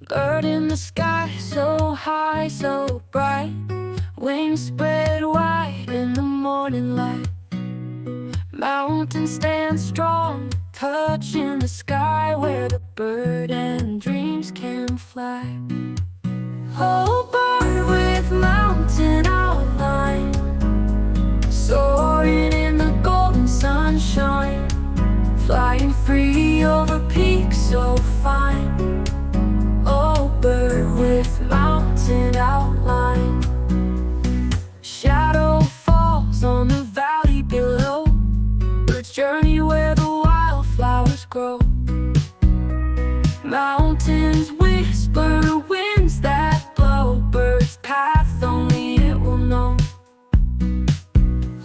Bird in the sky, so high, so bright, wings spread wide in the morning light. Mountains stand strong, touching the sky, where the bird and dreams can fly. Oh, bird with mountain outline, soaring in the golden sunshine, flying free over peaks so fine. Oh, bird with mountain outline. Shadow falls on the valley below, birds journey where the wildflowers grow. Mountains whisper, winds that blow, birds' path only it will know.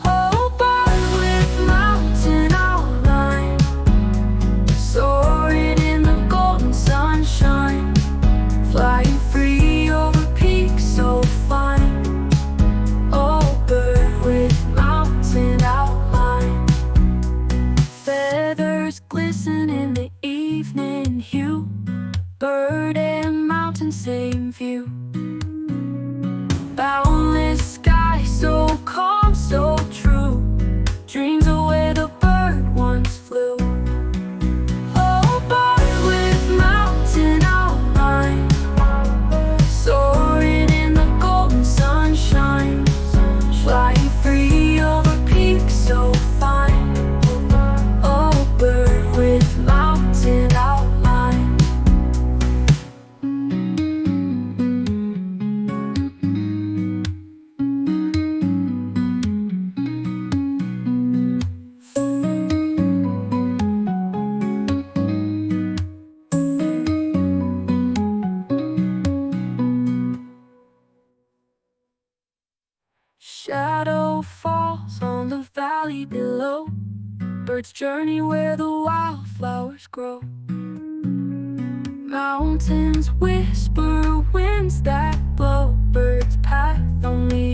Oh, bird with mountain outline, soaring in the golden sunshine, flying free over peaks so fine. Oh, bird with mountain outline. Feathers glisten in the evening hue, bird and mountain same view. Boundless sky so calm, so true, dreams of where the bird once flew. Oh, bird with mountain outline, soaring in the golden sunshine, flying free over peaks so fine. Oh, bird with mountain outline. Shadow falls on the valley below, birds journey where the wildflowers grow. Mountains whisper, winds that blow, birds' path only